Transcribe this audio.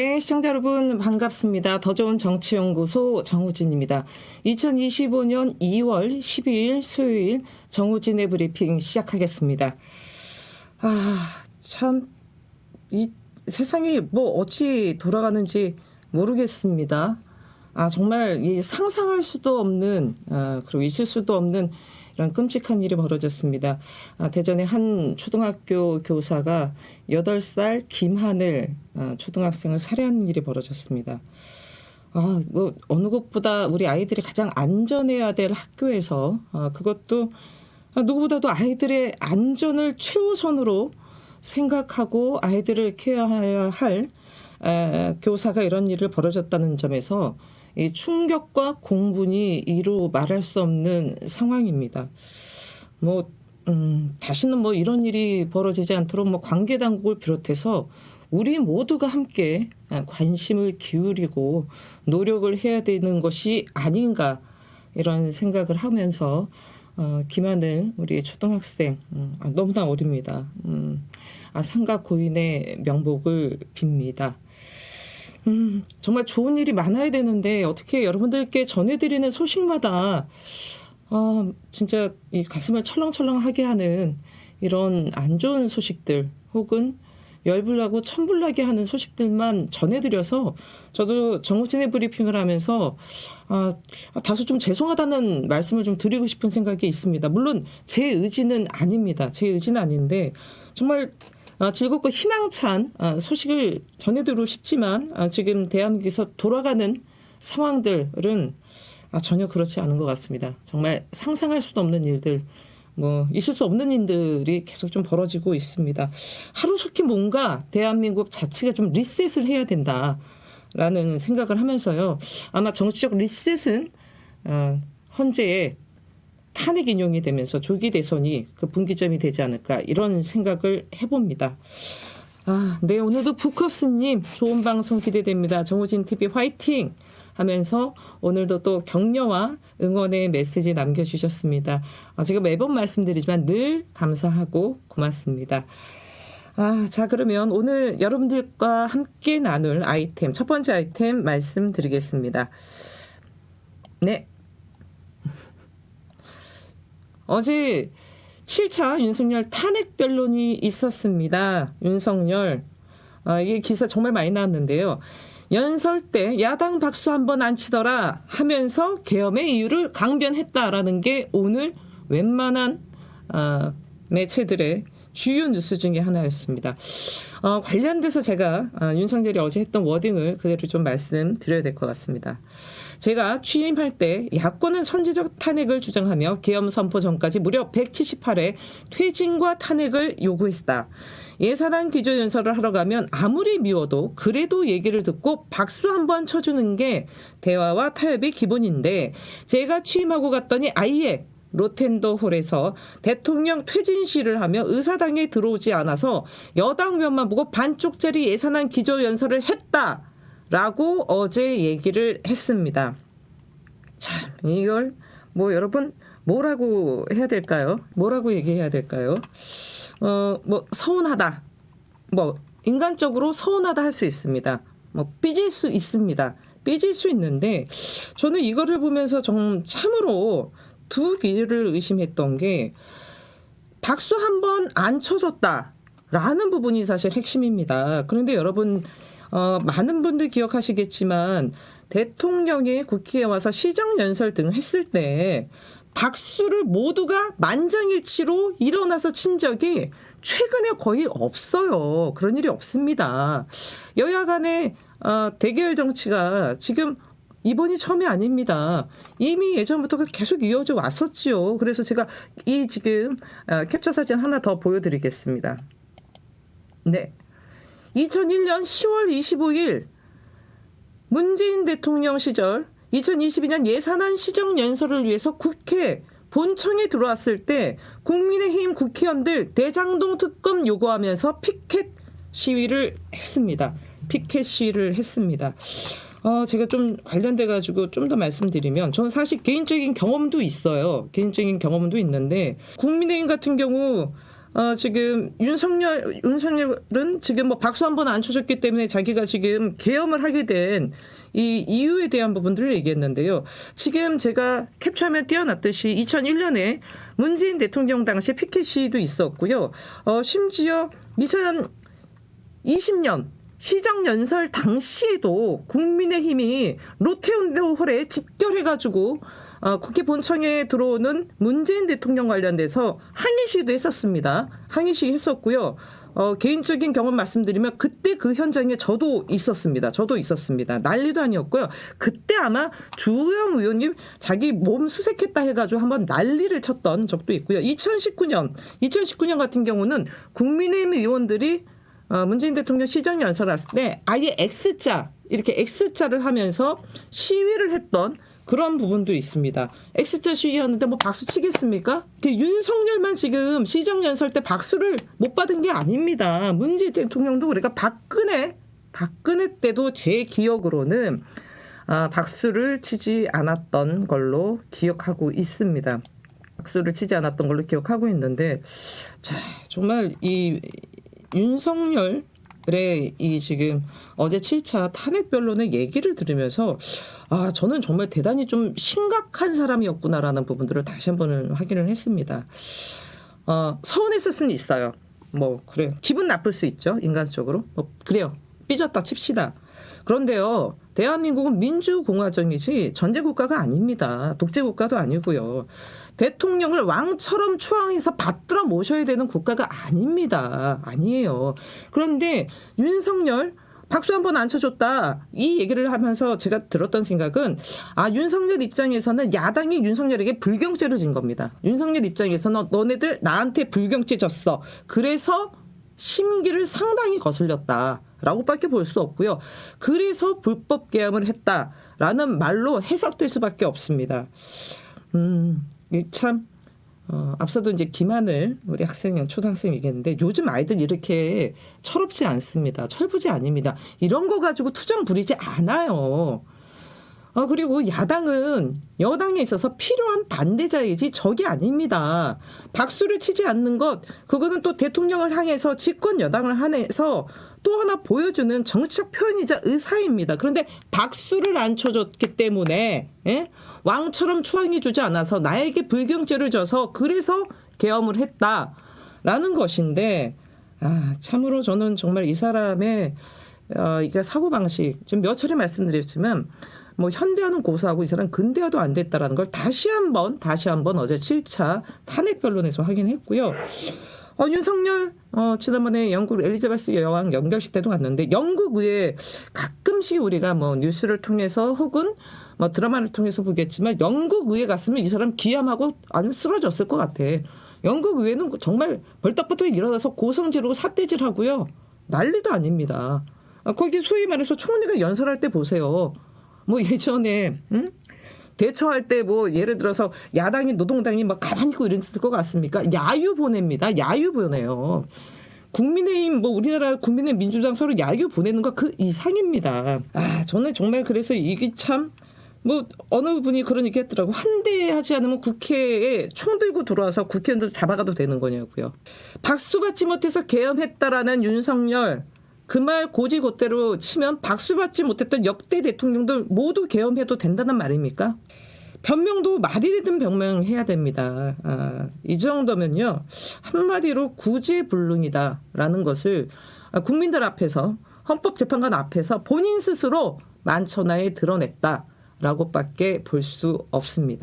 네, 시청자 여러분 반갑습니다. 더 좋은 정치연구소 정우진입니다. 2025년 2월 12일 수요일 정우진의 브리핑 시작하겠습니다. 참 이 세상이 뭐 어찌 돌아가는지 모르겠습니다. 정말 이 상상할 수도 없는 그리고 있을 수도 없는 이런 끔찍한 일이 벌어졌습니다. 대전의 한 초등학교 교사가 8살 김하늘 초등학생을 살해한 일이 벌어졌습니다. 뭐 어느 것보다 우리 아이들이 가장 안전해야 될 학교에서 그것도 누구보다도 아이들의 안전을 최우선으로 생각하고 아이들을 케어해야 할 교사가 이런 일을 벌어졌다는 점에서 이 충격과 공분이 이루 말할 수 없는 상황입니다. 다시는 뭐 이런 일이 벌어지지 않도록 뭐 관계 당국을 비롯해서 우리 모두가 함께 관심을 기울이고 노력을 해야 되는 것이 아닌가 이런 생각을 하면서 김하늘 우리 초등학생 너무나 어립니다. 삼가 고인의 명복을 빕니다. 정말 좋은 일이 많아야 되는데 어떻게 여러분들께 전해드리는 소식마다 진짜 이 가슴을 철렁철렁하게 하는 이런 안 좋은 소식들 혹은 열불나고 천불나게 하는 소식들만 전해드려서 저도 정우진의 브리핑을 하면서 다소 좀 죄송하다는 말씀을 좀 드리고 싶은 생각이 있습니다. 물론 제 의지는 아닙니다. 제 의지는 아닌데 정말 즐겁고 희망찬 소식을 전해드리고 싶지만 지금 대한민국에서 돌아가는 상황들은 전혀 그렇지 않은 것 같습니다. 정말 상상할 수도 없는 일들, 있을 수 없는 일들이 계속 좀 벌어지고 있습니다. 하루속히 뭔가 대한민국 자체가 좀 리셋을 해야 된다라는 생각을 하면서요. 아마 정치적 리셋은 헌재의 탄핵 인용이 되면서 조기 대선이 그 분기점이 되지 않을까 이런 생각을 해봅니다. 네, 오늘도 부커스님 좋은 방송 기대됩니다. 정우진 TV 화이팅 하면서 오늘도 또 격려와 응원의 메시지 남겨주셨습니다. 제가 매번 말씀드리지만 늘 감사하고 고맙습니다. 자, 그러면 오늘 여러분들과 함께 나눌 아이템, 첫 번째 아이템 말씀드리겠습니다. 네. 어제 7차 윤석열 탄핵 변론이 있었습니다. 윤석열 이게 기사 정말 많이 나왔는데요. 연설 때 야당 박수 한번 안 치더라 하면서 계엄의 이유를 강변했다라는 게 오늘 웬만한 매체들의 주요 뉴스 중에 하나였습니다. 관련돼서 제가 윤석열이 어제 했던 워딩을 그대로 좀 말씀드려야 될 것 같습니다. 제가 취임할 때 야권은 선제적 탄핵을 주장하며 계엄 선포 전까지 무려 178회 퇴진과 탄핵을 요구했다. 예산안 기조 연설을 하러 가면 아무리 미워도 그래도 얘기를 듣고 박수 한번 쳐주는 게 대화와 타협의 기본인데 제가 취임하고 갔더니 아예 로텐더 홀에서 대통령 퇴진 시를 하며 의사당에 들어오지 않아서 여당 면만 보고 반쪽짜리 예산안 기조 연설을 했다라고 어제 얘기를 했습니다. 참 이걸 여러분 뭐라고 해야 될까요? 뭐라고 얘기해야 될까요? 서운하다. 인간적으로 서운하다 할 수 있습니다. 삐질 수 있습니다. 삐질 수 있는데 저는 이거를 보면서 좀 참으로 두 귀를 의심했던 게 박수 한 번 안 쳐줬다라는 부분이 사실 핵심입니다. 그런데 여러분 많은 분들 기억하시겠지만 대통령이 국회에 와서 시정연설 등을 했을 때 박수를 모두가 만장일치로 일어나서 친 적이 최근에 거의 없어요. 그런 일이 없습니다. 여야 간의 대결 정치가 지금 이번이 처음이 아닙니다. 이미 예전부터 계속 이어져 왔었지요. 그래서 제가 이 지금 캡처 사진 하나 더 보여드리겠습니다. 네, 2001년 10월 25일 문재인 대통령 시절 2022년 예산안 시정연설을 위해서 국회 본청에 들어왔을 때 국민의힘 국회의원들 대장동 특검 요구하면서 피켓 시위를 했습니다. 피켓 시위를 했습니다. 제가 좀 관련돼 가지고 좀 더 말씀드리면 저는 사실 개인적인 경험도 있어요. 개인적인 경험도 있는데 국민의힘 같은 경우 지금 윤석열은 지금 뭐 박수 한 번 안 쳐줬기 때문에 자기가 지금 계엄을 하게 된 이 이유에 대한 부분들을 얘기했는데요. 지금 제가 캡처하면 띄워놨듯이 2001년에 문재인 대통령 당시 피켓 시위도 있었고요. 심지어 2020년 시정연설 당시에도 국민의힘이 롯데월드홀에 집결해가지고 국회 본청에 들어오는 문재인 대통령 관련돼서 항의 시위도 했었습니다. 항의 시위 했었고요. 개인적인 경험 말씀드리면 그때 그 현장에 저도 있었습니다. 난리도 아니었고요. 그때 아마 주호영 의원님 자기 몸 수색했다 해가지고 한번 난리를 쳤던 적도 있고요. 2019년 같은 경우는 국민의힘 의원들이 문재인 대통령 시정연설 했을 때 아예 이렇게 X자를 하면서 시위를 했던 그런 부분도 있습니다. X자 시위하는데 뭐 박수 치겠습니까? 윤석열만 지금 시정연설 때 박수를 못 받은 게 아닙니다. 문재인 대통령도 그러니까 박근혜 때도 제 기억으로는 박수를 치지 않았던 걸로 기억하고 있습니다. 박수를 치지 않았던 걸로 기억하고 있는데, 자, 정말 이 윤석열의 이 지금 어제 7차 탄핵 변론의 얘기를 들으면서 저는 정말 대단히 좀 심각한 사람이었구나라는 부분들을 다시 한번 확인을 했습니다. 서운했을 수는 있어요. 뭐 그래 기분 나쁠 수 있죠. 인간적으로. 그래요. 삐졌다 칩시다. 그런데요. 대한민국은 민주공화정이지 전제국가가 아닙니다. 독재국가도 아니고요. 대통령을 왕처럼 추앙해서 받들어 모셔야 되는 국가가 아닙니다. 아니에요. 그런데 윤석열 박수 한 번 안 쳐줬다. 이 얘기를 하면서 제가 들었던 생각은 윤석열 입장에서는 야당이 윤석열에게 불경죄를 진 겁니다. 윤석열 입장에서는 너네들 나한테 불경죄 졌어. 그래서 심기를 상당히 거슬렸다. 라고밖에 볼 수 없고요. 그래서 불법 계엄을 했다라는 말로 해석될 수밖에 없습니다. 참 앞서도 이제 김하늘 우리 학생이 초등학생 얘기했는데 요즘 아이들 이렇게 철없지 않습니다. 철부지 아닙니다. 이런 거 가지고 투정 부리지 않아요. 그리고 야당은 여당에 있어서 필요한 반대자이지 적이 아닙니다. 박수를 치지 않는 것, 그거는 또 대통령을 향해서 집권 여당을 향해서 또 하나 보여주는 정치적 표현이자 의사입니다. 그런데 박수를 안 쳐줬기 때문에 왕처럼 추앙해주지 않아서 나에게 불경죄를 져서 그래서 계엄을 했다라는 것인데 참으로 저는 정말 이 사람의 이게 사고방식 좀 몇 차례 말씀드렸지만 뭐 현대화는 고사하고 이 사람 근대화도 안 됐다라는 걸 다시 한번 어제 7차 탄핵 변론에서 확인했고요. 윤석열 지난번에 영국 엘리자베스 여왕 연결식 때도 갔는데 영국 의회 가끔씩 우리가 뭐 뉴스를 통해서 혹은 뭐 드라마를 통해서 보겠지만 영국 의회 갔으면 이 사람 기함하고 아니면 쓰러졌을 것 같아. 영국 의회는 정말 벌떡벌떡 일어나서 고성지르고 삿대질하고요. 난리도 아닙니다. 거기 소위 말해서 총리가 연설할 때 보세요. 뭐 예전에 대처할 때 뭐 예를 들어서 야당이 노동당이 막 가만히 있고 이랬을 것 같습니까? 야유 보냅니다. 야유 보내요. 국민의힘 뭐 우리나라 국민의힘 민주당 서로 야유 보내는 거 그 이상입니다. 저는 정말 그래서 이게 참 뭐 어느 분이 그런 얘기 했더라고. 한대하지 않으면 국회에 총 들고 들어와서 국회의원들 잡아가도 되는 거냐고요. 박수 받지 못해서 계엄했다라는 윤석열. 그 말 고지고대로 치면 박수 받지 못했던 역대 대통령들 모두 계엄해도 된다는 말입니까? 변명도 말이 되든 변명해야 됩니다. 이 정도면요. 한마디로 구제불능이다라는 것을 국민들 앞에서 헌법재판관 앞에서 본인 스스로 만천하에 드러냈다라고밖에 볼 수 없습니다.